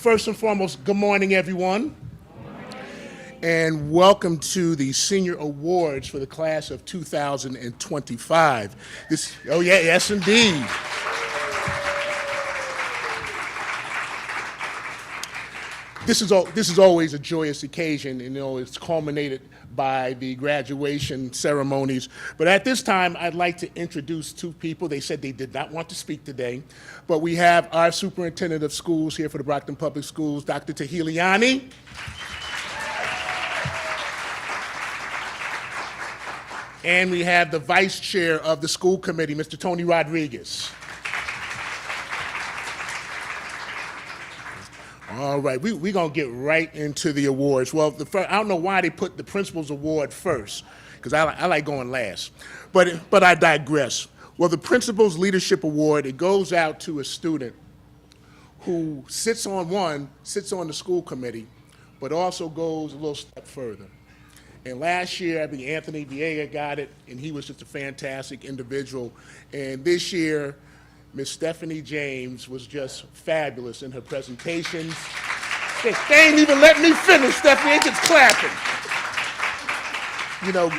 first and foremost, good morning, everyone. And welcome to the Senior Awards for the class of 2025. Yes, indeed. This is always a joyous occasion, and it's culminated by the graduation ceremonies. But at this time, I'd like to introduce two people. They said they did not want to speak today, but we have our superintendent of schools here for the Brockton Public Schools, Dr. Tahiliani. And we have the vice chair of the school committee, Mr. Tony Rodriguez. All right, we're going to get right into the awards. Well, I don't know why they put the principal's award first, because I like going last. But I digress. Well, the Principal's Leadership Award, it goes out to a student who sits on the school committee, but also goes a little step further. And last year, I think Anthony Viega got it, and he was just a fantastic individual. And this year, Miss Stephanie James was just fabulous in her presentations. They ain't even let me finish, Stephanie, they just clapping. You know,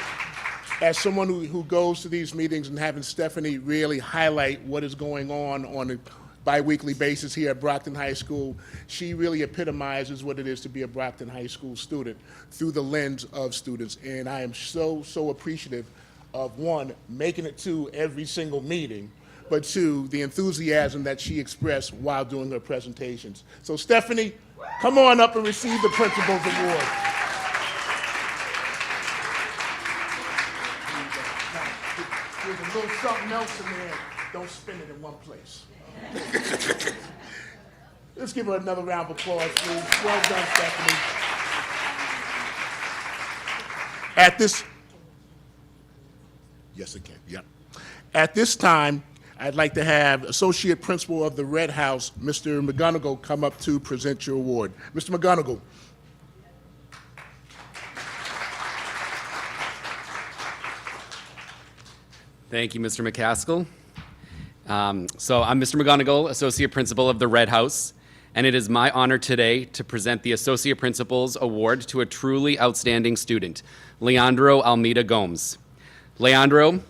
as someone who goes to these meetings and having Stephanie really highlight what is going on a bi-weekly basis here at Brockton High School, she really epitomizes what it is to be a Brockton High School student through the lens of students. And I am so appreciative of, one, making it to every single meeting, but two, the enthusiasm that she expressed while doing her presentations. So Stephanie, come on up and receive the Principal's Award. There's a little something else in there. Don't spin it in one place. Let's give her another round of applause, please. Well done, Stephanie. Yes, again, yep. At this time, I'd like to have Associate Principal of the Red House, Mr. McGonigal, come up to present your award. Mr. McGonigal. Thank you, Mr. McCaskill. So I'm Mr. McGonigal, Associate Principal of the Red House, and it is my honor today to present the Associate Principal's Award to a truly outstanding student, Leandro Almeida Gomes. Leandro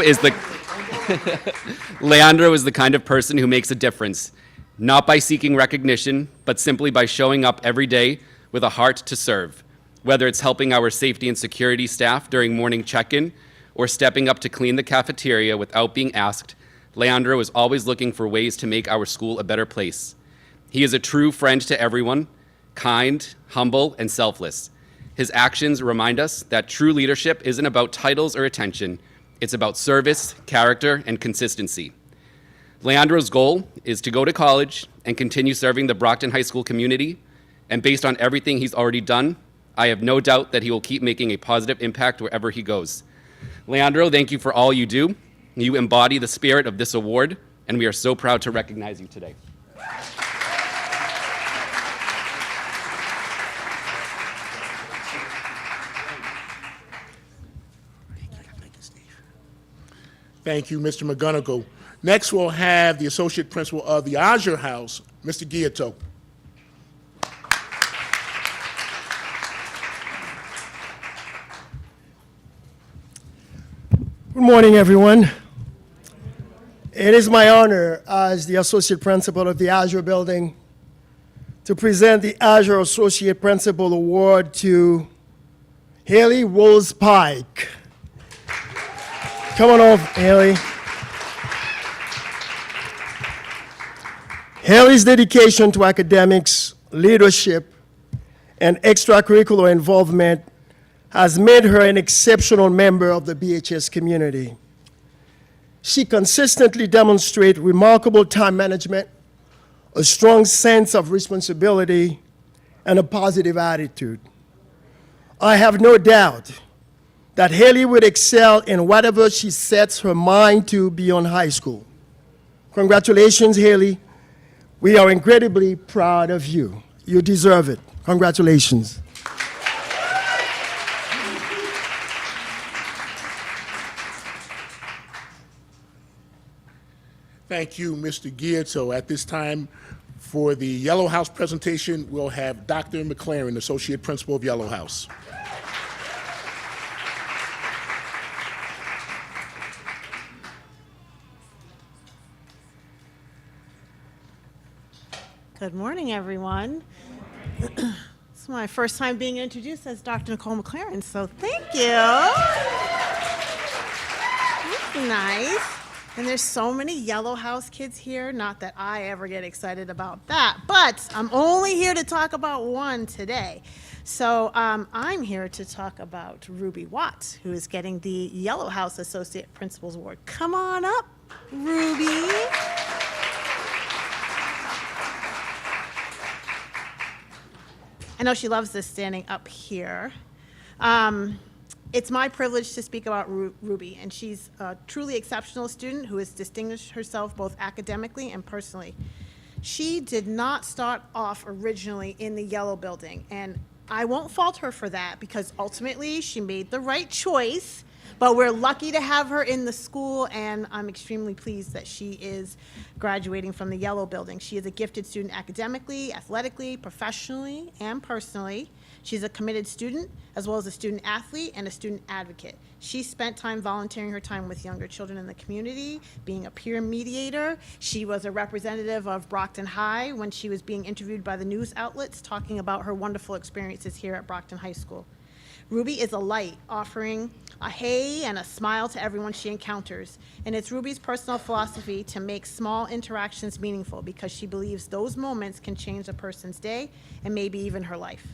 is the kind of person who makes a difference, not by seeking recognition, but simply by showing up every day with a heart to serve. Whether it's helping our safety and security staff during morning check-in or stepping up to clean the cafeteria without being asked, Leandro is always looking for ways to make our school a better place. He is a true friend to everyone, kind, humble, and selfless. His actions remind us that true leadership isn't about titles or attention. It's about service, character, and consistency. Leandro's goal is to go to college and continue serving the Brockton High School community, and based on everything he's already done, I have no doubt that he will keep making a positive impact wherever he goes. Leandro, thank you for all you do. You embody the spirit of this award, and we are so proud to recognize you today. Thank you, Mr. McGonigal. Next, we'll have the Associate Principal of the Azure House, Mr. Giotto. Good morning, everyone. It is my honor as the Associate Principal of the Azure Building to present the Azure Associate Principal Award to Haley Rose Pike. Come on over, Haley. Haley's dedication to academics, leadership, and extracurricular involvement has made her an exceptional member of the BHS community. She consistently demonstrates remarkable time management, a strong sense of responsibility, and a positive attitude. I have no doubt that Haley would excel in whatever she sets her mind to beyond high school. Congratulations, Haley. We are incredibly proud of you. You deserve it. Congratulations. Thank you, Mr. Giotto. At this time, for the Yellow House presentation, we'll have Dr. McLaren, Associate Principal of Yellow House. Good morning, everyone. It's my first time being introduced as Dr. Nicole McLaren, so thank you. That's nice. And there's so many Yellow House kids here, not that I ever get excited about that, but I'm only here to talk about one today. So I'm here to talk about Ruby Watts, who is getting the Yellow House Associate Principal's Award. Come on up, Ruby. I know she loves this standing up here. It's my privilege to speak about Ruby, and she's a truly exceptional student who has distinguished herself both academically and personally. She did not start off originally in the Yellow Building, and I won't fault her for that because ultimately she made the right choice, but we're lucky to have her in the school, and I'm extremely pleased that she is graduating from the Yellow Building. She is a gifted student academically, athletically, professionally, and personally. She's a committed student, as well as a student athlete and a student advocate. She spent time volunteering her time with younger children in the community, being a peer mediator. She was a representative of Brockton High when she was being interviewed by the news outlets, talking about her wonderful experiences here at Brockton High School. Ruby is a light, offering a hey and a smile to everyone she encounters. And it's Ruby's personal philosophy to make small interactions meaningful because she believes those moments can change a person's day and maybe even her life.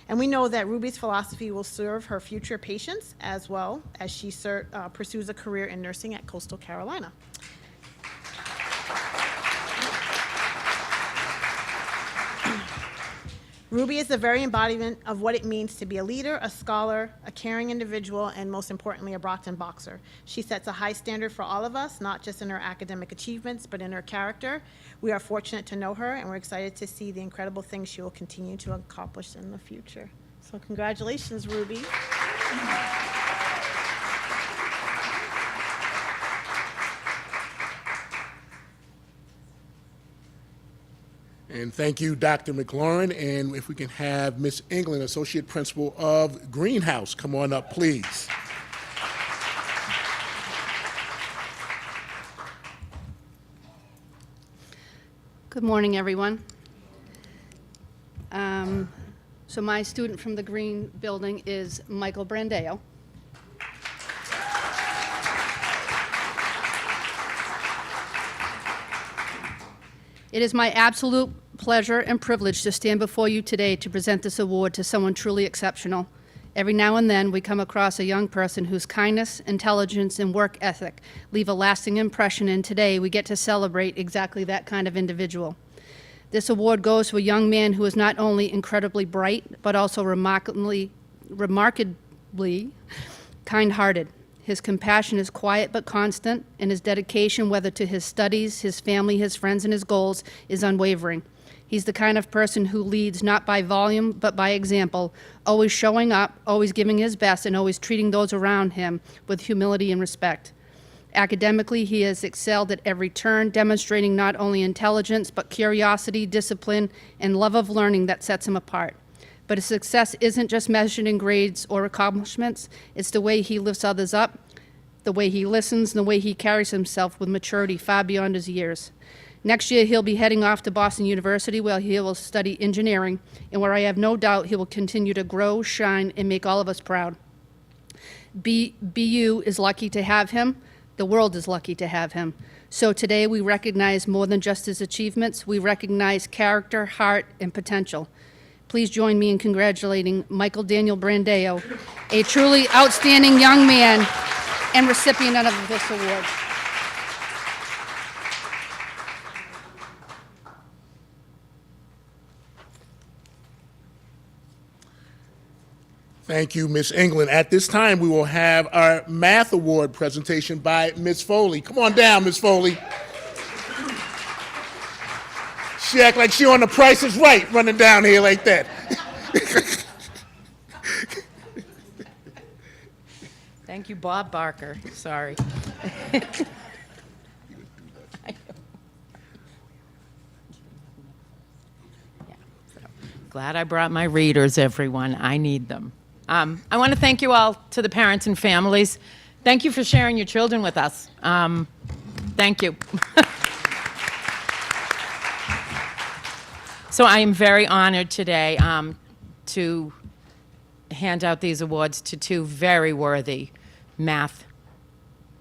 And we know that Ruby's philosophy will serve her future patients as well as she pursues a career in nursing at Coastal Carolina. Ruby is the very embodiment of what it means to be a leader, a scholar, a caring individual, and most importantly, a Brockton boxer. She sets a high standard for all of us, not just in her academic achievements, but in her character. We are fortunate to know her, and we're excited to see the incredible things she will continue to accomplish in the future. So congratulations, Ruby. And thank you, Dr. McLaurin. And if we can have Ms. England, Associate Principal of Greenhouse, come on up, please. Good morning, everyone. So my student from the Green Building is Michael Brandeo. It is my absolute pleasure and privilege to stand before you today to present this award to someone truly exceptional. Every now and then, we come across a young person whose kindness, intelligence, and work ethic leave a lasting impression, and today we get to celebrate exactly that kind of individual. This award goes to a young man who is not only incredibly bright, but also remarkably kind-hearted. His compassion is quiet but constant, and his dedication, whether to his studies, his family, his friends, and his goals, is unwavering. He's the kind of person who leads not by volume, but by example, always showing up, always giving his best, and always treating those around him with humility and respect. Academically, he has excelled at every turn, demonstrating not only intelligence, but curiosity, discipline, and love of learning that sets him apart. But his success isn't just measured in grades or accomplishments. It's the way he lifts others up, the way he listens, and the way he carries himself with maturity far beyond his years. Next year, he'll be heading off to Boston University, where he will study engineering, and where I have no doubt he will continue to grow, shine, and make all of us proud. BU is lucky to have him. The world is lucky to have him. So today, we recognize more than just his achievements. We recognize character, heart, and potential. Please join me in congratulating Michael Daniel Brandeo, a truly outstanding young man and recipient of this award. Thank you, Ms. England. At this time, we will have our math award presentation by Ms. Foley. Come on down, Ms. Foley. She act like she on The Price is Right, running down here like that. Thank you, Bob Barker. Sorry. Glad I brought my readers, everyone. I need them. I want to thank you all, to the parents and families. Thank you for sharing your children with us. Thank you. So I am very honored today to hand out these awards to two very worthy math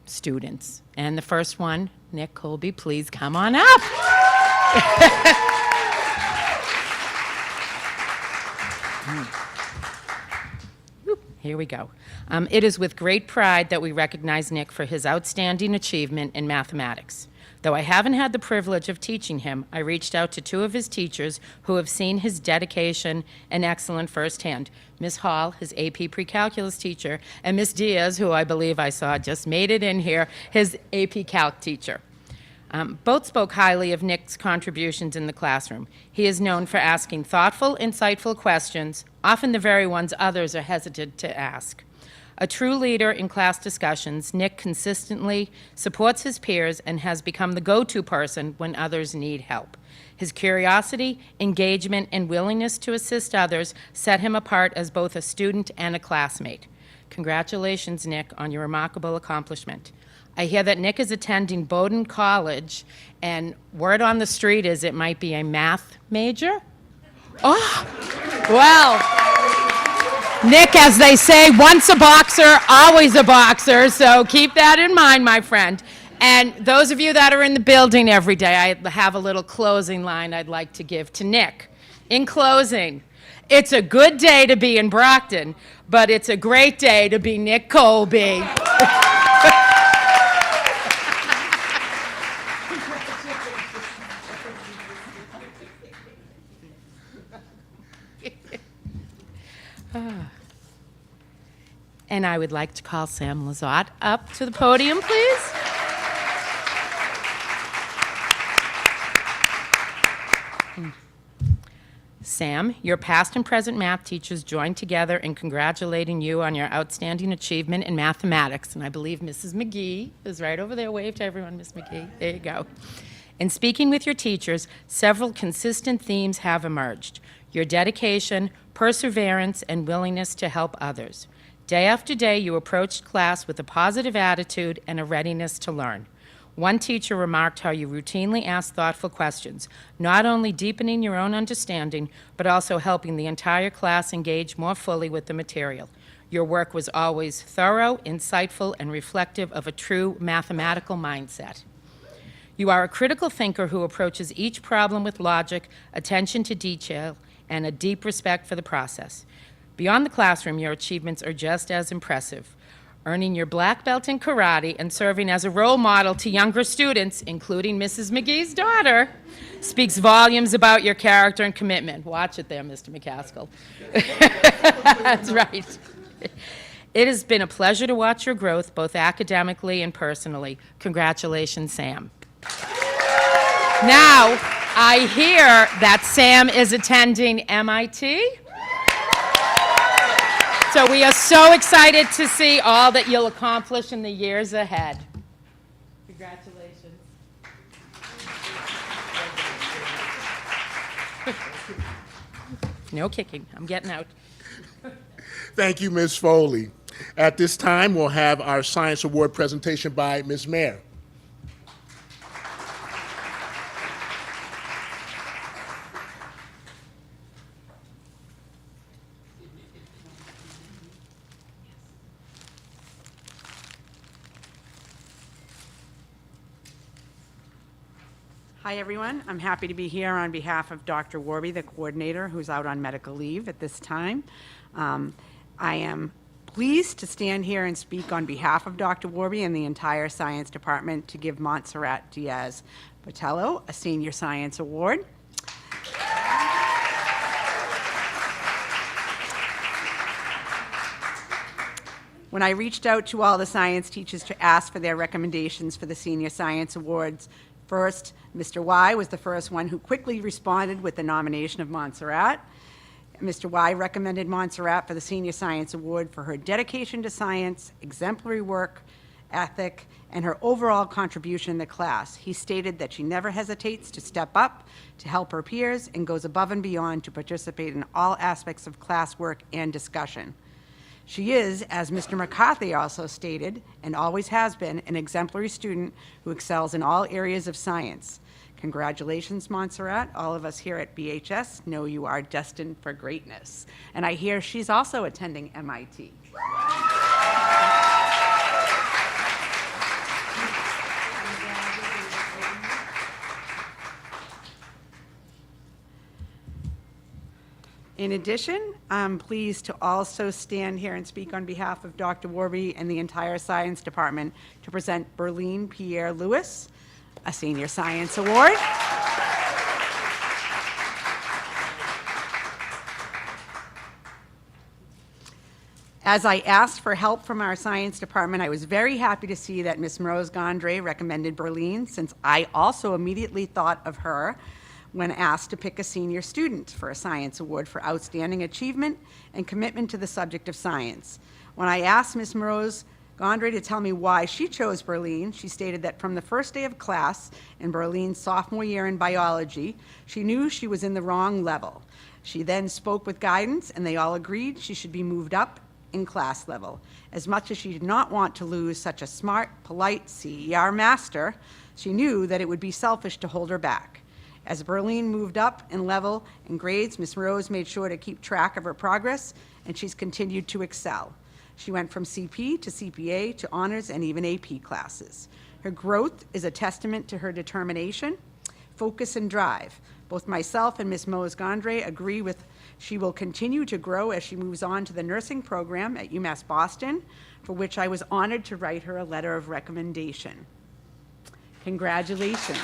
students. And the first one, Nick Colby, please come on up. Here we go. It is with great pride that we recognize Nick for his outstanding achievement in mathematics. Though I haven't had the privilege of teaching him, I reached out to two of his teachers who have seen his dedication and excellence firsthand. Ms. Hall, his AP Pre-Calculus teacher, and Ms. Diaz, who I believe I saw just made it in here, his AP Calc teacher. Both spoke highly of Nick's contributions in the classroom. He is known for asking thoughtful, insightful questions, often the very ones others are hesitant to ask. A true leader in class discussions, Nick consistently supports his peers and has become the go-to person when others need help. His curiosity, engagement, and willingness to assist others set him apart as both a student and a classmate. Congratulations, Nick, on your remarkable accomplishment. I hear that Nick is attending Bowdoin College, and word on the street is it might be a math major? Oh, well, Nick, as they say, once a boxer, always a boxer, so keep that in mind, my friend. And those of you that are in the building every day, I have a little closing line I'd like to give to Nick. In closing, it's a good day to be in Brockton, but it's a great day to be Nick Colby. And I would like to call Sam Lizotte up to the podium, please. Sam, your past and present math teachers joined together in congratulating you on your outstanding achievement in mathematics. And I believe Mrs. McGee is right over there. Wave to everyone, Miss McGee. There you go. In speaking with your teachers, several consistent themes have emerged: your dedication, perseverance, and willingness to help others. Day after day, you approached class with a positive attitude and a readiness to learn. One teacher remarked how you routinely asked thoughtful questions, not only deepening your own understanding, but also helping the entire class engage more fully with the material. Your work was always thorough, insightful, and reflective of a true mathematical mindset. You are a critical thinker who approaches each problem with logic, attention to detail, and a deep respect for the process. Beyond the classroom, your achievements are just as impressive. Earning your black belt in karate and serving as a role model to younger students, including Mrs. McGee's daughter, speaks volumes about your character and commitment. Watch it there, Mr. McCaskill. That's right. It has been a pleasure to watch your growth, both academically and personally. Congratulations, Sam. Now, I hear that Sam is attending MIT. So we are so excited to see all that you'll accomplish in the years ahead. Congratulations. No kicking. I'm getting out. Thank you, Ms. Foley. At this time, we'll have our Science Award presentation by Ms. Mayer. Hi, everyone. I'm happy to be here on behalf of Dr. Warby, the coordinator, who's out on medical leave at this time. I am pleased to stand here and speak on behalf of Dr. Warby and the entire science department to give Montserrat Diaz Botello a Senior Science Award. When I reached out to all the science teachers to ask for their recommendations for the Senior Science Awards, first, Mr. Y was the first one who quickly responded with the nomination of Montserrat. Mr. Y recommended Montserrat for the Senior Science Award for her dedication to science, exemplary work, ethic, and her overall contribution in the class. He stated that she never hesitates to step up to help her peers and goes above and beyond to participate in all aspects of classwork and discussion. She is, as Mr. McCarthy also stated, and always has been, an exemplary student who excels in all areas of science. Congratulations, Montserrat. All of us here at BHS know you are destined for greatness. And I hear she's also attending MIT. In addition, I'm pleased to also stand here and speak on behalf of Dr. Warby and the entire Science Department to present Berlene Pierre Lewis, a Senior Science Award. As I asked for help from our Science Department, I was very happy to see that Ms. Rose Gondre recommended Berlene, since I also immediately thought of her when asked to pick a senior student for a science award for outstanding achievement and commitment to the subject of science. When I asked Ms. Rose Gondre to tell me why she chose Berlene, she stated that from the first day of class in Berlene's sophomore year in biology, she knew she was in the wrong level. She then spoke with guidance, and they all agreed she should be moved up in class level. As much as she did not want to lose such a smart, polite CER master, she knew that it would be selfish to hold her back. As Berlene moved up in level and grades, Ms. Rose made sure to keep track of her progress, and she's continued to excel. She went from CP to CPA to honors and even AP classes. Her growth is a testament to her determination, focus, and drive. Both myself and Ms. Rose Gondre agree with she will continue to grow as she moves on to the nursing program at UMass Boston, for which I was honored to write her a letter of recommendation. Congratulations.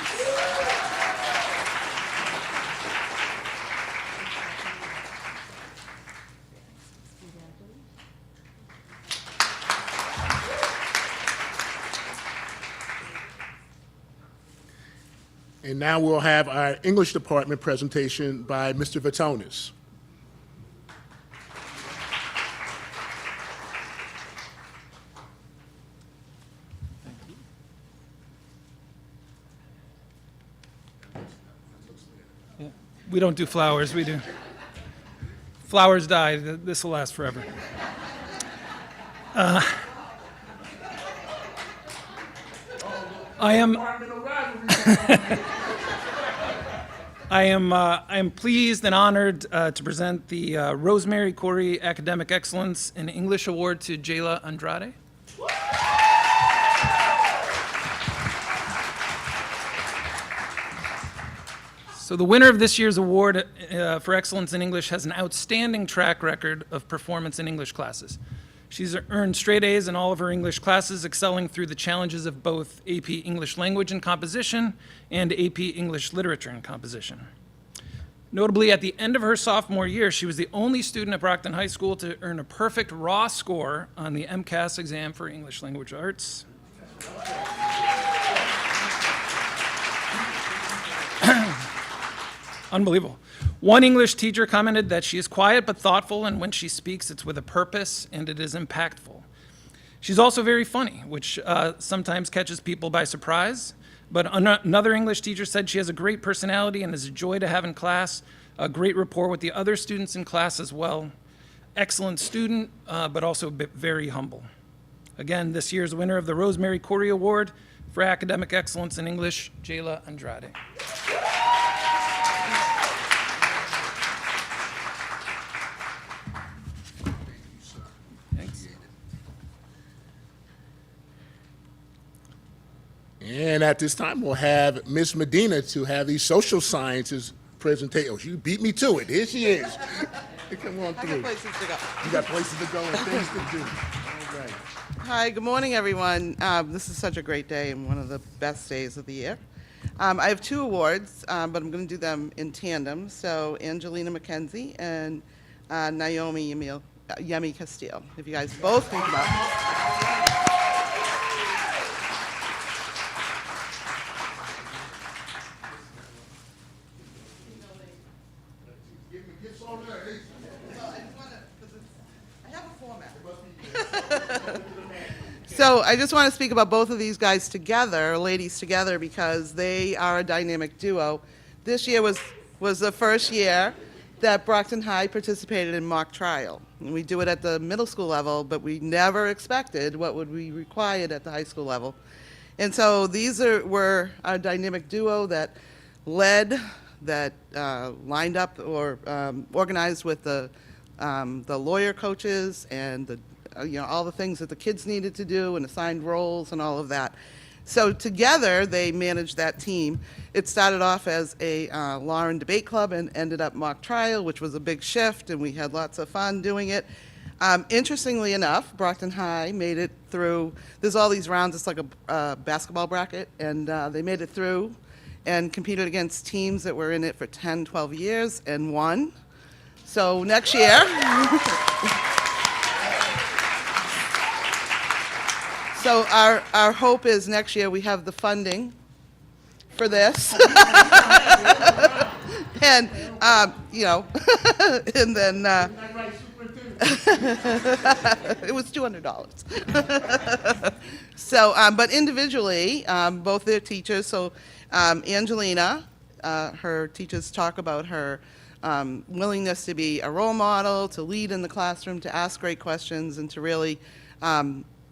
And now we'll have our English department presentation by Mr. Vitonis. We don't do flowers, we do. Flowers die, this will last forever. I am pleased and honored to present the Rosemary Corey Academic Excellence in English Award to Jayla Andrade. So the winner of this year's award for excellence in English has an outstanding track record of performance in English classes. She's earned straight A's in all of her English classes, excelling through the challenges of both AP English Language and Composition and AP English Literature and Composition. Notably, at the end of her sophomore year, she was the only student at Brockton High School to earn a perfect raw score on the MCAS exam for English Language Arts. Unbelievable. One English teacher commented that she is quiet but thoughtful, and when she speaks, it's with a purpose and it is impactful. She's also very funny, which sometimes catches people by surprise. But another English teacher said she has a great personality and is a joy to have in class, a great rapport with the other students in class as well. Excellent student, but also very humble. Again, this year's winner of the Rosemary Corey Award for Academic Excellence in English, Jayla Andrade. And at this time, we'll have Ms. Medina to have the social sciences presentation. Oh, you beat me to it. Here she is. Come on through. I got places to go. You got places to go and things to do. All right. Hi, good morning, everyone. This is such a great day and one of the best days of the year. I have two awards, but I'm going to do them in tandem. So Angelina McKenzie and Naomi Yemi Castile. If you guys both think about it. So So I just want to speak about both of these guys together, ladies together, because they are a dynamic duo. This year was the first year that Brockton High participated in mock trial. And we do it at the middle school level, but we never expected what would be required at the high school level. And so these were a dynamic duo that led, that lined up or organized with the lawyer coaches and the all the things that the kids needed to do and assigned roles and all of that. So together they managed that team. It started off as a law and debate club and ended up mock trial, which was a big shift, and we had lots of fun doing it. Interestingly enough, Brockton High made it through. There's all these rounds. It's like a basketball bracket, and they made it through and competed against teams that were in it for 10, 12 years and won. So next year, so our hope is next year we have the funding for this. And, and then it was $200. So, but individually, both their teachers, so Angelina, her teachers talk about her willingness to be a role model, to lead in the classroom, to ask great questions, and to really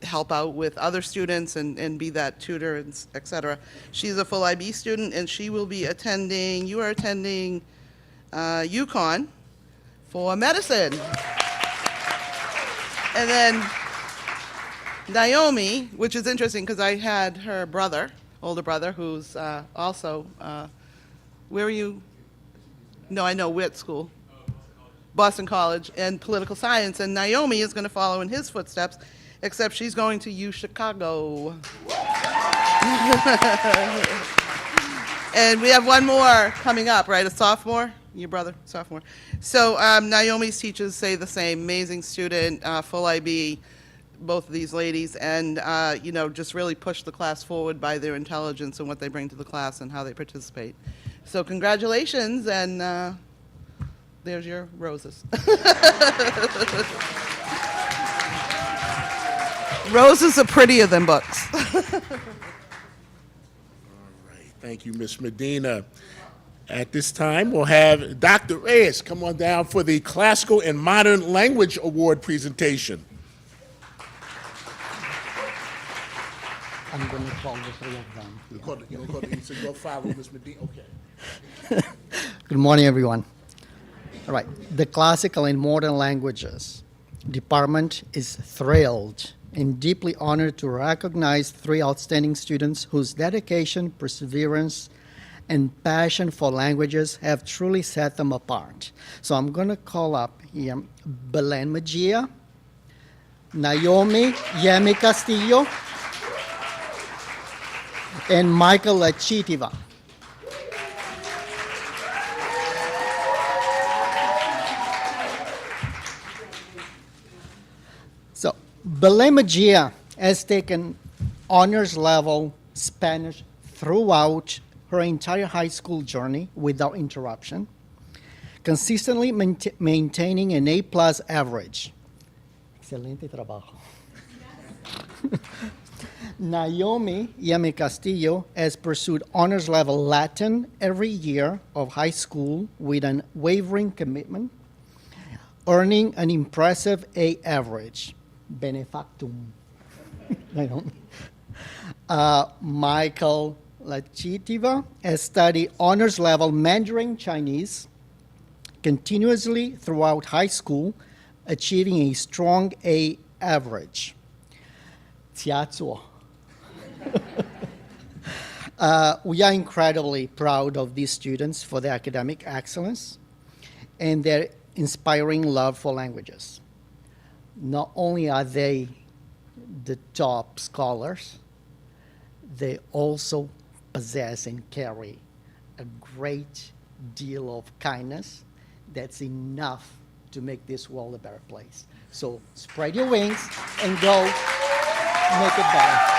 help out with other students and be that tutor, and et cetera. She's a full IB student, and she will be attending, you are attending UConn for medicine. And then Naomi, which is interesting because I had her brother, older brother, who's also, where are you? No, I know, we're at school. Boston College, and political science, and Naomi is going to follow in his footsteps, except she's going to U Chicago. And we have one more coming up, right? A sophomore? Your brother, sophomore. So Naomi's teachers say the same. Amazing student, full IB, both of these ladies, and just really push the class forward by their intelligence and what they bring to the class and how they participate. So congratulations, and there's your roses. Roses are prettier than books. Thank you, Ms. Medina. At this time, we'll have Dr. Reyes come on down for the Classical and Modern Language Award presentation. I'm going to call the three of them. So go follow Ms. Medina. Okay. Good morning, everyone. All right. The Classical and Modern Languages Department is thrilled and deeply honored to recognize three outstanding students whose dedication, perseverance, and passion for languages have truly set them apart. So I'm going to call up here Belen Magia, Naomi Yemi Castillo, and Michael Lachitiva. So Belen Magia has taken honors level Spanish throughout her entire high school journey without interruption, consistently maintaining an A+ average. Excelente trabajo. Naomi Yemi Castillo has pursued honors level Latin every year of high school with an unwavering commitment, earning an impressive A average. Benefactum. Michael Lachitiva has studied honors level Mandarin Chinese continuously throughout high school, achieving a strong A average. Tsiatsuo. We are incredibly proud of these students for their academic excellence and their inspiring love for languages. Not only are they the top scholars, they also possess and carry a great deal of kindness that's enough to make this world a better place. So spread your wings and go make it better.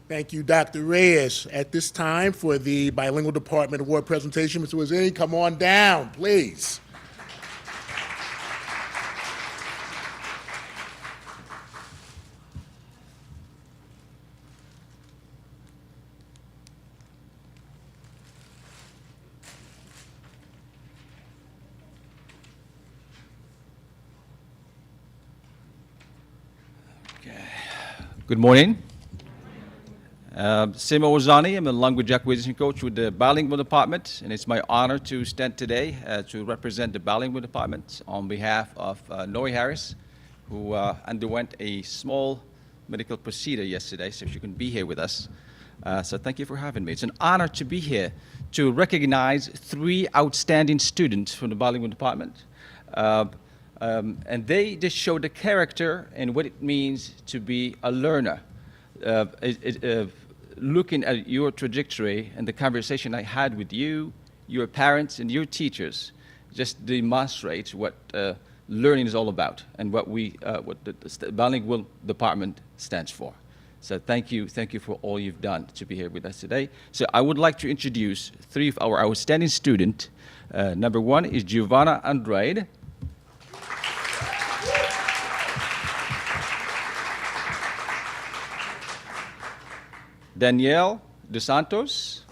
Thank you, Dr. Reyes. At this time, for the Bilingual Department Award presentation, Mr. Waziri, come on down, please. Good morning. Simo Ozani, I'm a language acquisition coach with the Bilingual Department, and it's my honor to stand today to represent the Bilingual Department on behalf of Noe Harris, who underwent a small medical procedure yesterday, so she couldn't be here with us. So thank you for having me. It's an honor to be here to recognize 3 outstanding students from the Bilingual Department. And they just show the character and what it means to be a learner. Looking at your trajectory and the conversation I had with you, your parents, and your teachers just demonstrates what learning is all about and what the Bilingual Department stands for. So thank you for all you've done to be here with us today. So I would like to introduce 3 of our outstanding students. Number 1 is Giovanna Andrade. Danielle Dos Santos.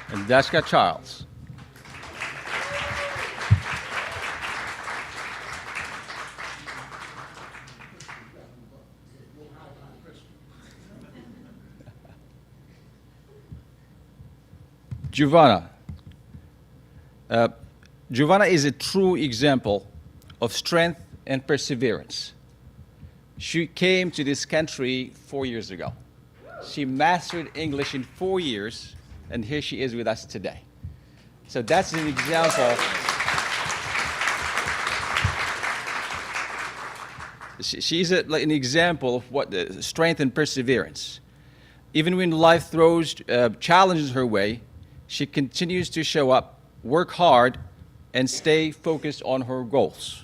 And Jessica Charles. Giovanna. Giovanna is a true example of strength and perseverance. She came to this country 4 years ago. She mastered English in 4 years, and here she is with us today. So that's an example. She's an example of what the strength and perseverance. Even when life throws challenges her way, she continues to show up, work hard, and stay focused on her goals.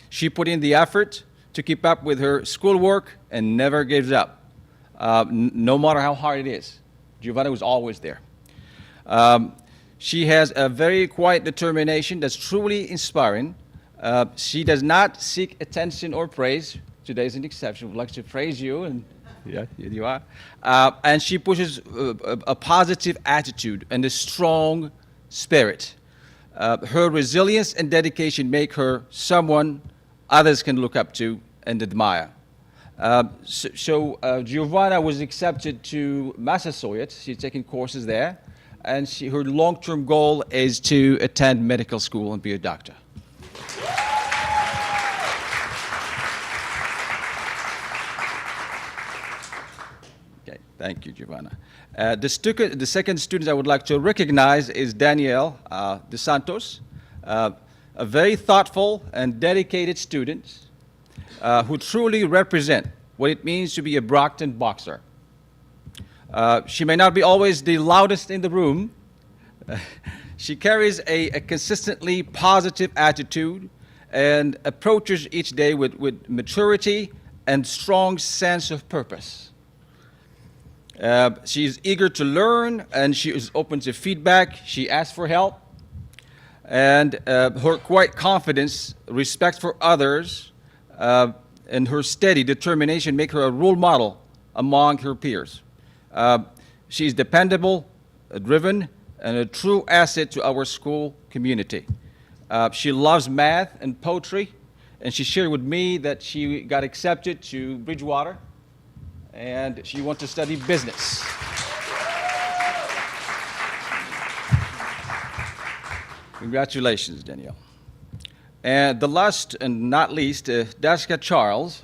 She put in the effort to keep up with her schoolwork and never gives up, no matter how hard it is. Giovanna was always there. She has a very quiet determination that's truly inspiring. She does not seek attention or praise. Today's an exception. We'd like to praise you, and yeah, here you are. And she pushes a positive attitude and a strong spirit. Her resilience and dedication make her someone others can look up to and admire. Giovanna was accepted to Massasoit. She's taking courses there, and her long-term goal is to attend medical school and be a doctor. Okay, thank you, Giovanna. The second student I would like to recognize is Danielle Dos Santos, a very thoughtful and dedicated student who truly represent what it means to be a Brockton boxer. She may not be always the loudest in the room. She carries a consistently positive attitude and approaches each day with maturity and strong sense of purpose. She is eager to learn, and she is open to feedback. She asks for help. And her quiet confidence, respect for others, and her steady determination make her a role model among her peers. She is dependable, driven, and a true asset to our school community. She loves math and poetry, and she shared with me that she got accepted to Bridgewater, and she wants to study business. Congratulations, Danielle. And the last and not least, Jessica Charles.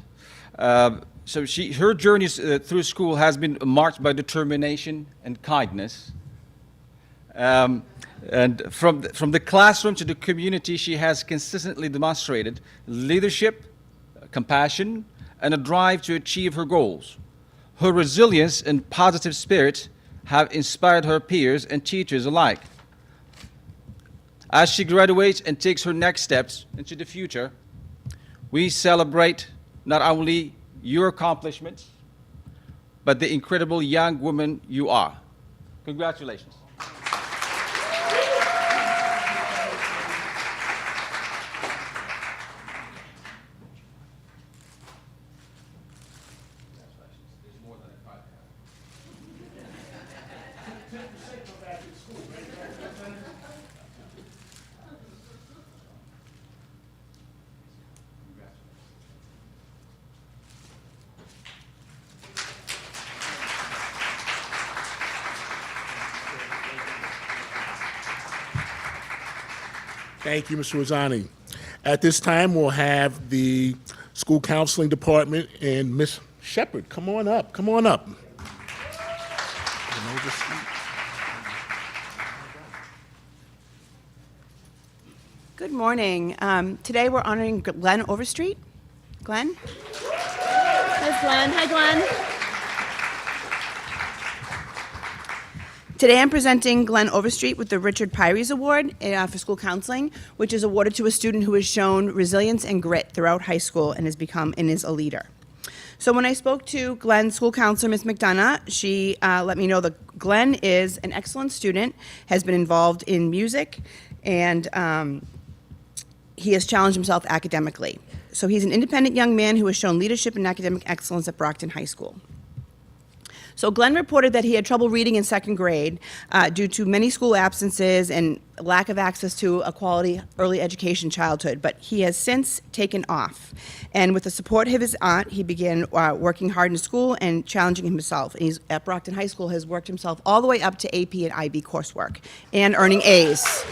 Her journey through school has been marked by determination and kindness. And from the classroom to the community, she has consistently demonstrated leadership, compassion, and a drive to achieve her goals. Her resilience and positive spirit have inspired her peers and teachers alike. As she graduates and takes her next steps into the future, We celebrate not only your accomplishments, but the incredible young woman you are. Congratulations. Thank you, Mr. Rosani. At this time, we'll have the school counseling department and Ms. Shepherd. Come on up. Come on up. Good morning. Today we're honoring Glenn Overstreet. Glenn? There's Glenn. Hi, Glenn. Today I'm presenting Glenn Overstreet with the Richard Pyries Award for school counseling, which is awarded to a student who has shown resilience and grit throughout high school and is a leader. So when I spoke to Glenn's school counselor, Ms. McDonough, she let me know that Glenn is an excellent student, has been involved in music, and he has challenged himself academically. So he's an independent young man who has shown leadership and academic excellence at Brockton High School. So Glenn reported that he had trouble reading in second grade due to many school absences and lack of access to a quality early education childhood, but he has since taken off. And with the support of his aunt, he began working hard in school and challenging himself. And he's at Brockton High School, has worked himself all the way up to AP and IB coursework and earning A's.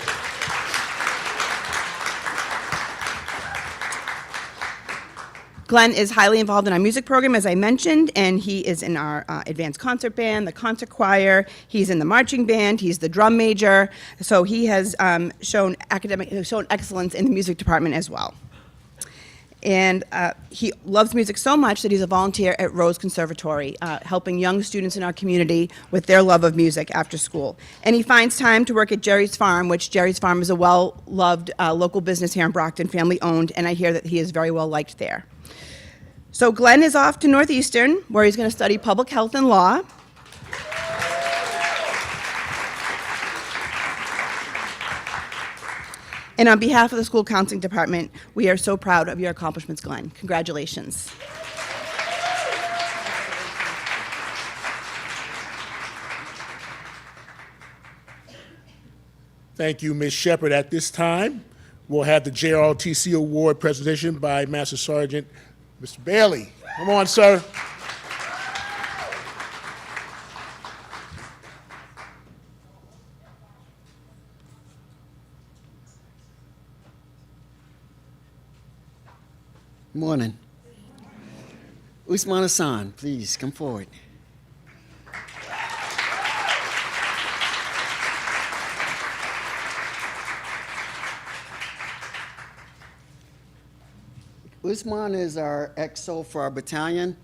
Glenn is highly involved in our music program, as I mentioned, and he is in our advanced concert band, the concert choir. He's in the marching band. He's the drum major. So he has shown excellence in the music department as well. And he loves music so much that he's a volunteer at Rose Conservatory, helping young students in our community with their love of music after school. And he finds time to work at Jerry's Farm, which Jerry's Farm is a well-loved local business here in Brockton, family-owned, and I hear that he is very well liked there. So Glenn is off to Northeastern, where he's going to study public health and law. And on behalf of the school counseling department, we are so proud of your accomplishments, Glenn. Congratulations. Thank you, Ms. Shepherd. At this time, we'll have the JROTC Award presentation by Master Sergeant Mr. Bailey. Come on, sir. Morning. Usman Hassan, please come forward. Usman is our XO for our battalion.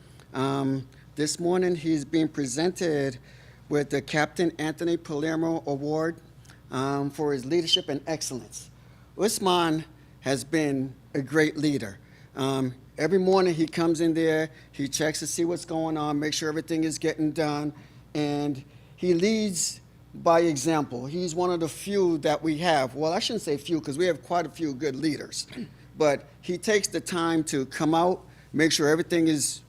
This morning he's being presented with the Captain Anthony Palermo Award for his leadership and excellence. Usman has been a great leader. Every morning he comes in there, he checks to see what's going on, make sure everything is getting done, and he leads by example. He's one of the few that we have. Well, I shouldn't say few because we have quite a few good leaders. But he takes the time to come out, make sure everything is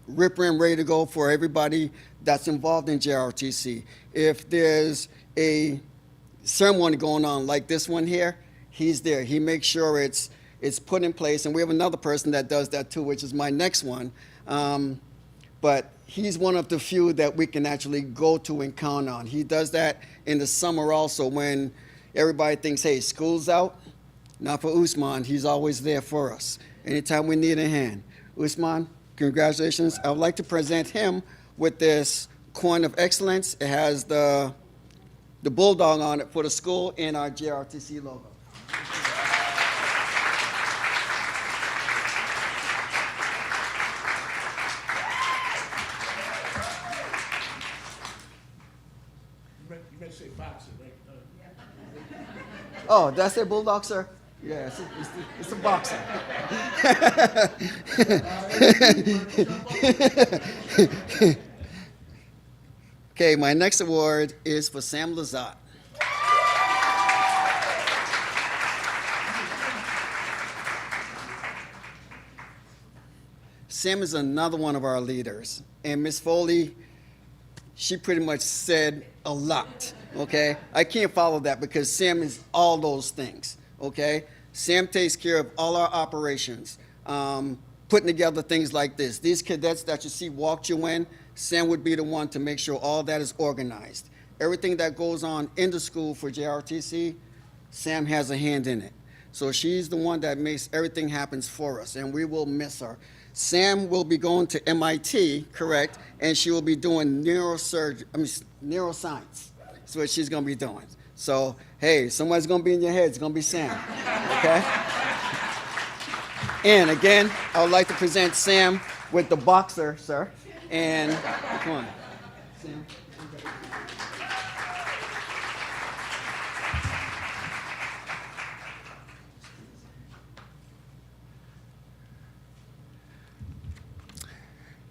ripper and ready to go for everybody that's involved in JROTC. If there's a ceremony going on like this one here, he's there. He makes sure it's put in place, and we have another person that does that too, which is my next one. But he's one of the few that we can actually go to and count on. He does that in the summer also when everybody thinks, hey, school's out. Not for Usman, he's always there for us. Anytime we need a hand. Usman, congratulations. I would like to present him with this coin of excellence. It has the bulldog on it for the school and our JRTC logo. You better say boxer, right? Oh, that's a bulldog, sir? Yeah, it's a boxer. Okay, my next award is for Sam Lazat. Sam is another one of our leaders, and Miss Foley, she pretty much said a lot, okay? I can't follow that because Sam is all those things, okay? Sam takes care of all our operations, putting together things like this. These cadets that you see walked you in, Sam would be the one to make sure all that is organized. Everything that goes on in the school for JRTC, Sam has a hand in it. So she's the one that makes everything happens for us, and we will miss her. Sam will be going to MIT, correct, and she will be doing neuroscience. That's what she's going to be doing. So, hey, someone's going to be in your head. It's going to be Sam, okay? And again, I would like to present Sam with the boxer, sir. And come on, Sam.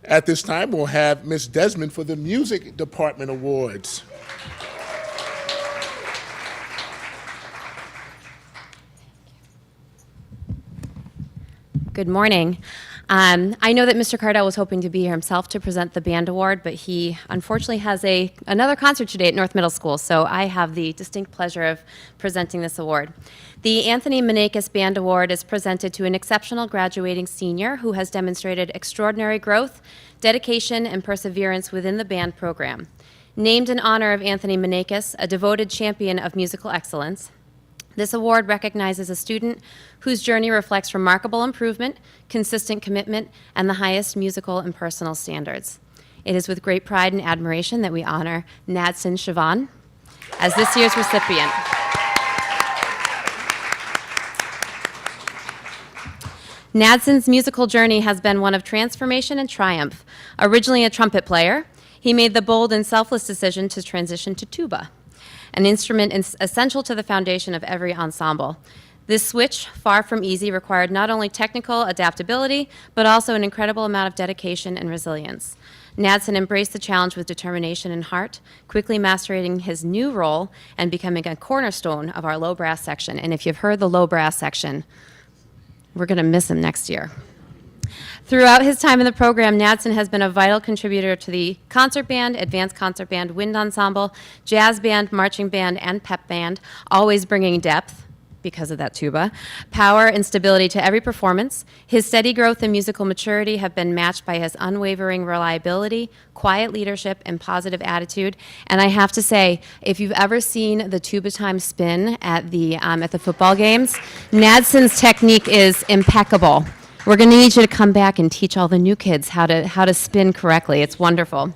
At this time, we'll have Ms. Desmond for the Music Department Awards. Good morning. I know that Mr. Cardell was hoping to be here himself to present the band award, but he unfortunately has another concert today at North Middle School, so I have the distinct pleasure of presenting this award. The Anthony Manakis Band Award is presented to an exceptional graduating senior who has demonstrated extraordinary growth, dedication, and perseverance within the band program. Named in honor of Anthony Manakis, a devoted champion of musical excellence, this award recognizes a student whose journey reflects remarkable improvement, consistent commitment, and the highest musical and personal standards. It is with great pride and admiration that we honor Nadson Siobhan as this year's recipient. Nadson's musical journey has been one of transformation and triumph. Originally a trumpet player, he made the bold and selfless decision to transition to tuba, an instrument essential to the foundation of every ensemble. This switch, far from easy, required not only technical adaptability, but also an incredible amount of dedication and resilience. Nadson embraced the challenge with determination and heart, quickly mastering his new role and becoming a cornerstone of our low brass section. And if you've heard the low brass section, we're going to miss him next year. Throughout his time in the program, Nadson has been a vital contributor to the concert band, advanced concert band, wind ensemble, jazz band, marching band, and pep band, always bringing depth, because of that tuba, power and stability to every performance. His steady growth and musical maturity have been matched by his unwavering reliability, quiet leadership, and positive attitude. And I have to say, if you've ever seen the tuba time spin at the football games, Nadson's technique is impeccable. We're going to need you to come back and teach all the new kids how to spin correctly. It's wonderful.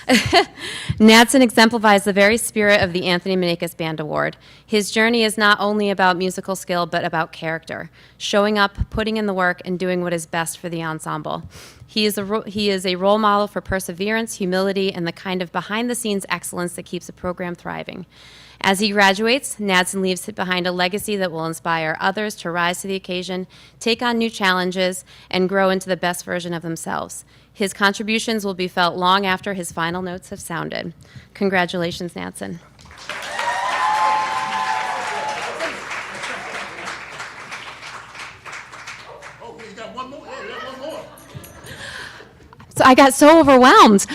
Nadson exemplifies the very spirit of the Anthony Manakis Band Award. His journey is not only about musical skill, but about character, showing up, putting in the work, and doing what is best for the ensemble. He is a role model for perseverance, humility, and the kind of behind-the-scenes excellence that keeps a program thriving. As he graduates, Nadson leaves behind a legacy that will inspire others to rise to the occasion, take on new challenges, and grow into the best version of themselves. His contributions will be felt long after his final notes have sounded. Congratulations, Nadson. Oh, you got one more? Yeah, you got one more. So I got so overwhelmed.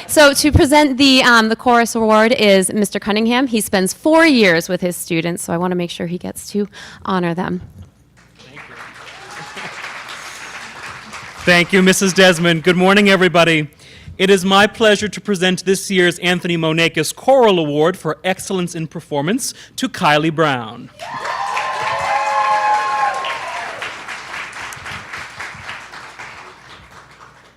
So to present the chorus award is Mr. Cunningham. He spends 4 years with his students, so I want to make sure he gets to honor them. Thank you, Mrs. Desmond. Good morning, everybody. It is my pleasure to present this year's Anthony Manakis Choral Award for Excellence in Performance to Kylie Brown.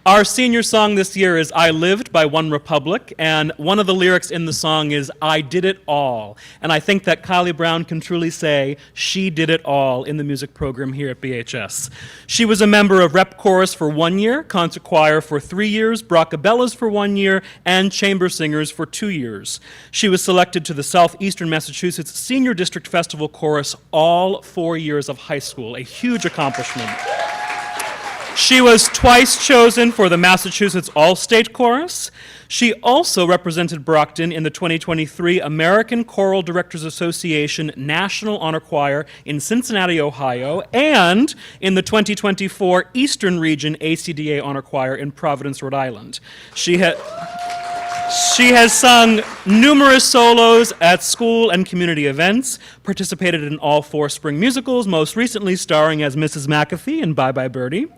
Our senior song this year is I Lived by One Republic, and one of the lyrics in the song is I did it all. And I think that Kylie Brown can truly say she did it all in the music program here at BHS. She was a member of Rep Chorus for 1 year, Concert Choir for 3 years, Brockabellas for 1 year, and Chamber Singers for 2 years. She was selected to the Southeastern Massachusetts Senior District Festival Chorus all 4 years of high school, a huge accomplishment. She was twice chosen for the Massachusetts All-State Chorus. She also represented Brockton in the 2023 American Choral Directors Association National Honor Choir in Cincinnati, Ohio, and in the 2024 Eastern Region ACDA Honor Choir in Providence, Rhode Island. She has sung numerous solos at school and community events, participated in all 4 spring musicals, most recently starring as Mrs. McAfee in Bye Bye Birdie.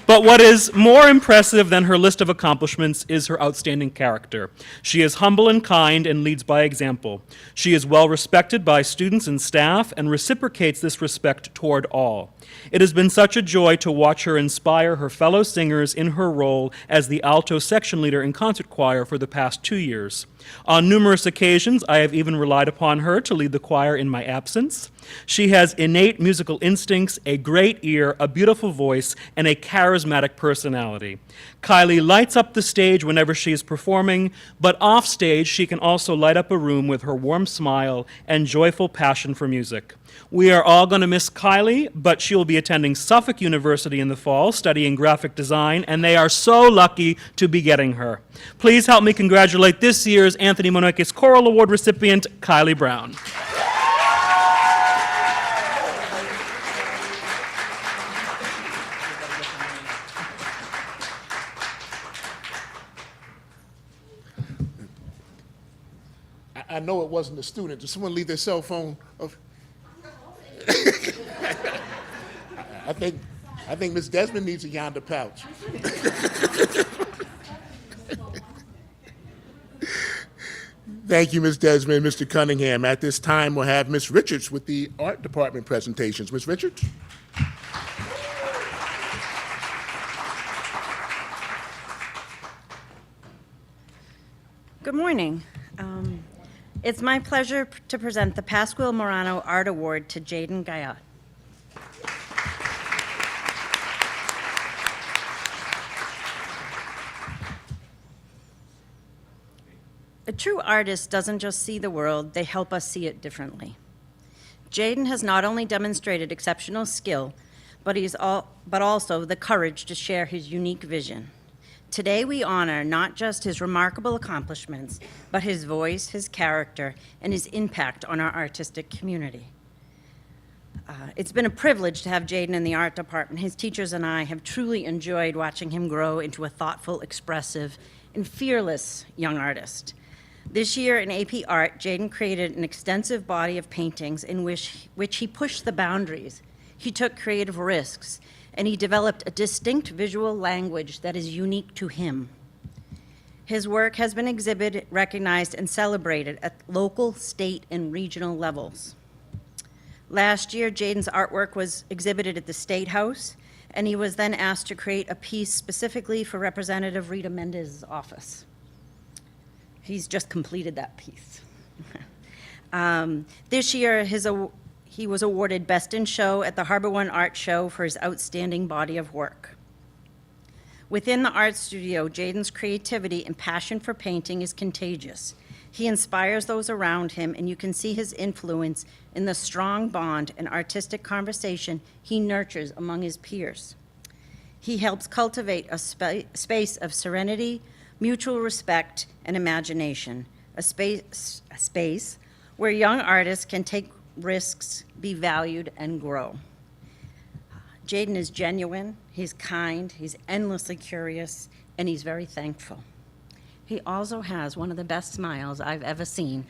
But what is more impressive than her list of accomplishments is her outstanding character. She is humble and kind and leads by example. She is well respected by students and staff and reciprocates this respect toward all. It has been such a joy to watch her inspire her fellow singers in her role as the alto section leader in concert choir for the past 2 years. On numerous occasions, I have even relied upon her to lead the choir in my absence. She has innate musical instincts, a great ear, a beautiful voice, and a charismatic personality. Kylie lights up the stage whenever she is performing, but off stage she can also light up a room with her warm smile and joyful passion for music. We are all going to miss Kylie, but she will be attending Suffolk University in the fall, studying graphic design, and they are so lucky to be getting her. Please help me congratulate this year's Anthony Monekis Choral Award recipient, Kylie Brown. I know it wasn't a student. Did someone leave their cell phone? I think Miss Desmond needs a yonder pouch. Thank you, Ms. Desmond, Mr. Cunningham. At this time, we'll have Ms. Richards with the art department presentations. Ms. Richards? Good morning. It's my pleasure to present the Pasquale Morano Art Award to Jaden Guyot. A true artist doesn't just see the world, they help us see it differently. Jaden has not only demonstrated exceptional skill, but also the courage to share his unique vision. Today we honor not just his remarkable accomplishments, but his voice, his character, and his impact on our artistic community. It's been a privilege to have Jaden in the art department. His teachers and I have truly enjoyed watching him grow into a thoughtful, expressive, and fearless young artist. This year in AP Art, Jaden created an extensive body of paintings in which he pushed the boundaries. He took creative risks, and he developed a distinct visual language that is unique to him. His work has been exhibited, recognized, and celebrated at local, state, and regional levels. Last year, Jaden's artwork was exhibited at the State House, and he was then asked to create a piece specifically for Representative Rita Mendez's office. He's just completed that piece. This year, he was awarded Best in Show at the Harbor One Art Show for his outstanding body of work. Within the art studio, Jaden's creativity and passion for painting is contagious. He inspires those around him, and you can see his influence in the strong bond and artistic conversation he nurtures among his peers. He helps cultivate a space of serenity, mutual respect, and imagination, a space where young artists can take risks, be valued, and grow. Jaden is genuine, he's kind, he's endlessly curious, and he's very thankful. He also has one of the best smiles I've ever seen.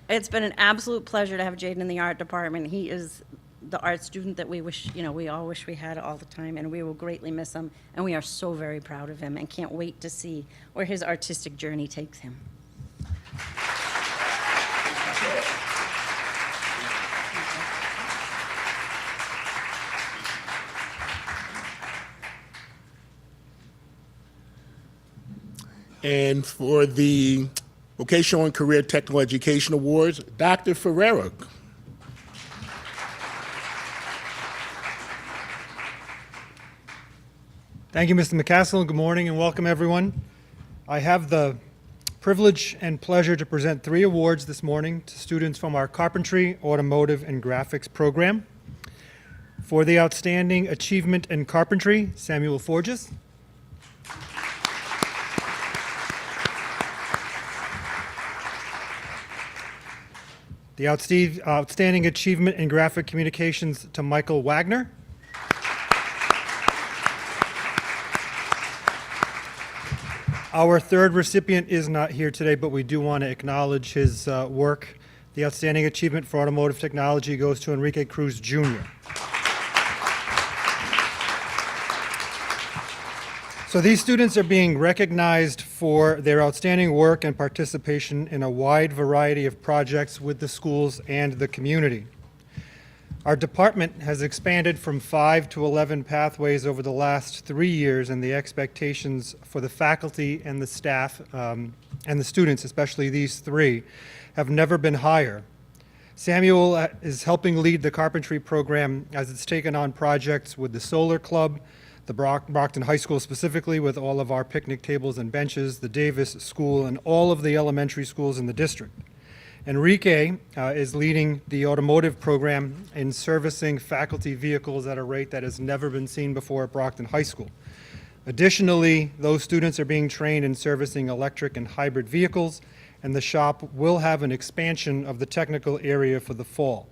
It's been an absolute pleasure to have Jaden in the art department. He is the art student that we wish, we all wish we had all the time, and we will greatly miss him, and we are so very proud of him and can't wait to see where his artistic journey takes him. And for the Vocational and Career Technical Education Awards, Dr. Ferreira. Thank you, Mr. McCaskill. Good morning and welcome, everyone. I have the privilege and pleasure to present 3 awards this morning to students from our Carpentry, Automotive, and Graphics program. For the Outstanding Achievement in Carpentry, Samuel Forges. The Outstanding Achievement in Graphic Communications to Michael Wagner. Our third recipient is not here today, but we do want to acknowledge his work. The Outstanding Achievement for Automotive Technology goes to Enrique Cruz Jr. So these students are being recognized for their outstanding work and participation in a wide variety of projects with the schools and the community. Our department has expanded from 5 to 11 pathways over the last 3 years, and the expectations for the faculty and the staff and the students, especially these 3, have never been higher. Samuel is helping lead the carpentry program as it's taken on projects with the Solar Club, the Brockton High School specifically with all of our picnic tables and benches, the Davis School, and all of the elementary schools in the district. Enrique is leading the automotive program in servicing faculty vehicles at a rate that has never been seen before at Brockton High School. Additionally, those students are being trained in servicing electric and hybrid vehicles, and the shop will have an expansion of the technical area for the fall.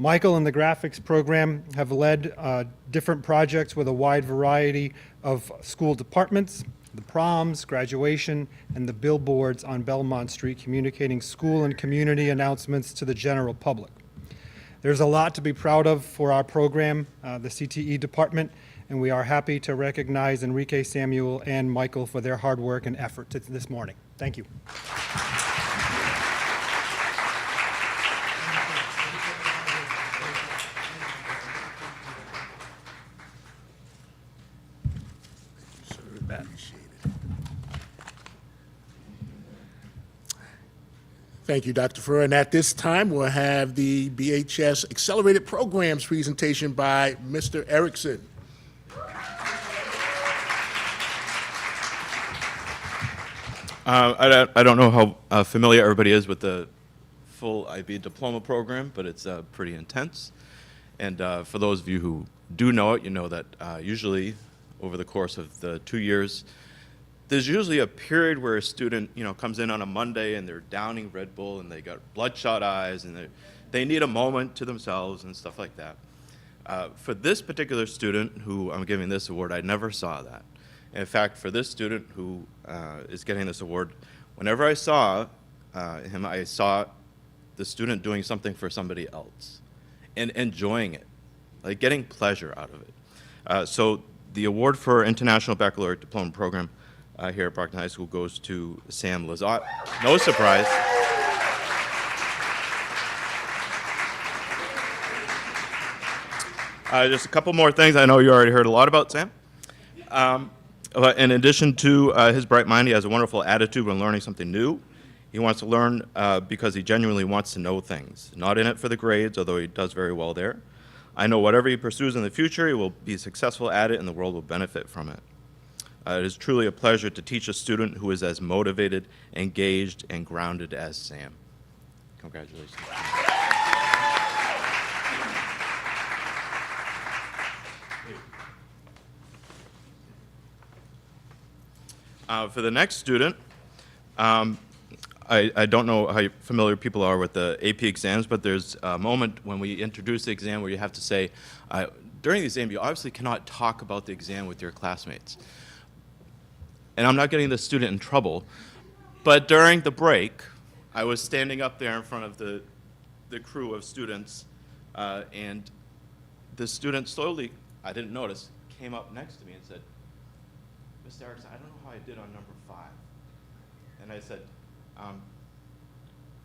Michael and the graphics program have led different projects with a wide variety of school departments, the proms, graduation, and the billboards on Belmont Street communicating school and community announcements to the general public. There's a lot to be proud of for our program, the CTE department, and we are happy to recognize Enrique, Samuel, and Michael for their hard work and effort this morning. Thank you. Thank you, Dr. Ferrer. And at this time, we'll have the BHS Accelerated Programs presentation by Mr. Erickson. I don't know how familiar everybody is with the full IB diploma program, but it's pretty intense. And for those of you who do know it, you know that usually over the course of the 2 years, there's usually a period where a student, comes in on a Monday and they're downing Red Bull and they got bloodshot eyes and they need a moment to themselves and stuff like that. For this particular student who I'm giving this award, I never saw that. In fact, for this student who is getting this award, whenever I saw him, I saw the student doing something for somebody else and enjoying it, like getting pleasure out of it. So the award for International Baccalaureate Diploma Program here at Brockton High School goes to Sam Lizotte. No surprise. Just a couple more things. I know you already heard a lot about Sam. But in addition to his bright mind, he has a wonderful attitude when learning something new. He wants to learn because he genuinely wants to know things. Not in it for the grades, although he does very well there. I know whatever he pursues in the future, he will be successful at it and the world will benefit from it. It is truly a pleasure to teach a student who is as motivated, engaged, and grounded as Sam. Congratulations. For the next student, I don't know how familiar people are with the AP exams, but there's a moment when we introduce the exam where you have to say, during the exam, you obviously cannot talk about the exam with your classmates. And I'm not getting the student in trouble, but during the break, I was standing up there in front of the crew of students, and the student slowly, I didn't notice, came up next to me and said, Mr. Erickson, I don't know how I did on number 5. And I said,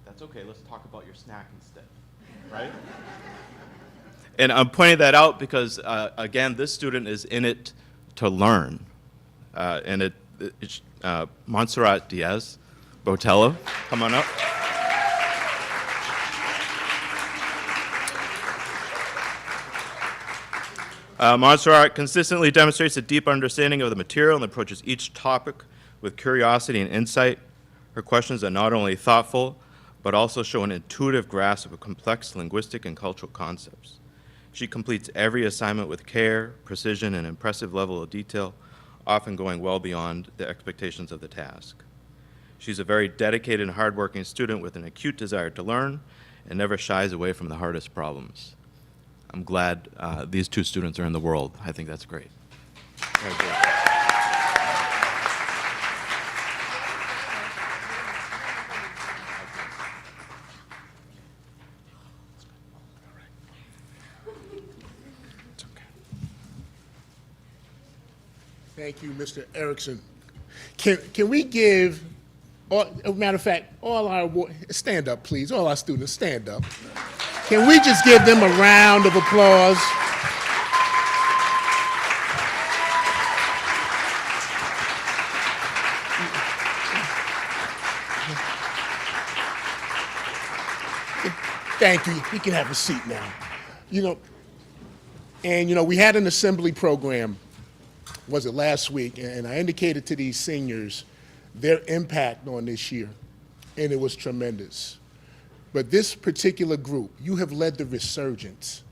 that's okay, let's talk about your snack instead, right? And I'm pointing that out because, again, this student is in it to learn. And Montserrat Diaz Botello. Come on up. Montserrat consistently demonstrates a deep understanding of the material and approaches each topic with curiosity and insight. Her questions are not only thoughtful, but also show an intuitive grasp of complex linguistic and cultural concepts. She completes every assignment with care, precision, and impressive level of detail, often going well beyond the expectations of the task. She's a very dedicated and hardworking student with an acute desire to learn and never shies away from the hardest problems. I'm glad these two students are in the world. I think that's great. Thank you, Mr. Erickson. Can we give, as a matter of fact, all our, stand up, please, all our students, stand up. Can we just give them a round of applause? Thank you. You can have a seat now. We had an assembly program, was it last week, and I indicated to these seniors their impact on this year, and it was tremendous. But this particular group, you have led the resurgence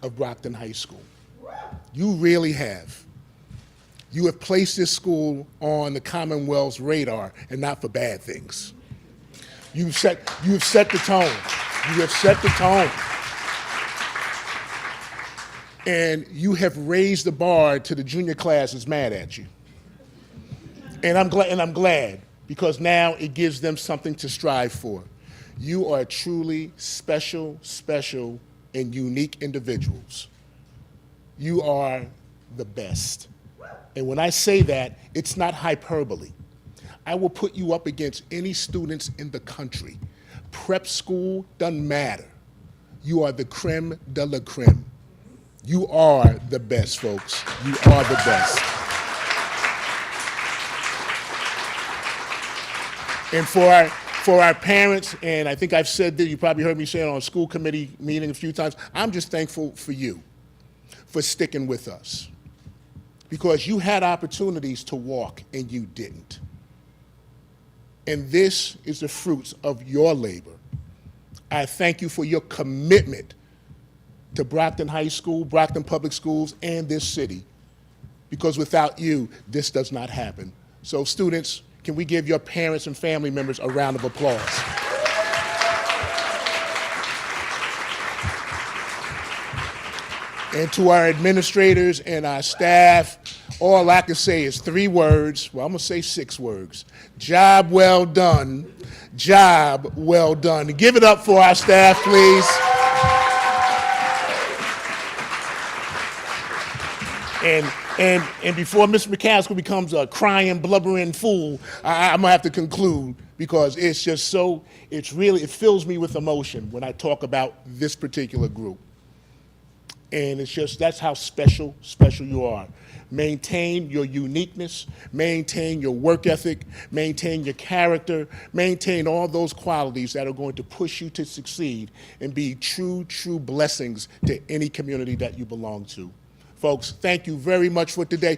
of Brockton High School. You really have. You have placed this school on the Commonwealth's radar, and not for bad things. You have set the tone. You have set the tone. And you have raised the bar to the junior class is mad at you. And I'm glad, because now it gives them something to strive for. You are truly special, and unique individuals. You are the best. And when I say that, it's not hyperbole. I will put you up against any students in the country. Prep school doesn't matter. You are the creme de la creme. You are the best, folks. You are the best. And for our parents, and I think I've said that, you probably heard me say it on a school committee meeting a few times, I'm just thankful for you, for sticking with us. Because you had opportunities to walk and you didn't. And this is the fruits of your labor. I thank you for your commitment to Brockton High School, Brockton Public Schools, and this city. Because without you, this does not happen. So students, can we give your parents and family members a round of applause? And to our administrators and our staff, all I can say is 3 words. Well, I'm going to say 6 words. Job well done. Job well done. Give it up for our staff, please. And before Mr. McCaskill becomes a crying, blubbering fool, I'm going to have to conclude, because it's just so, it fills me with emotion when I talk about this particular group. And it's just, that's how special you are. Maintain your uniqueness, maintain your work ethic, maintain your character, maintain all those qualities that are going to push you to succeed and be true blessings to any community that you belong to. Folks, thank you very much for today.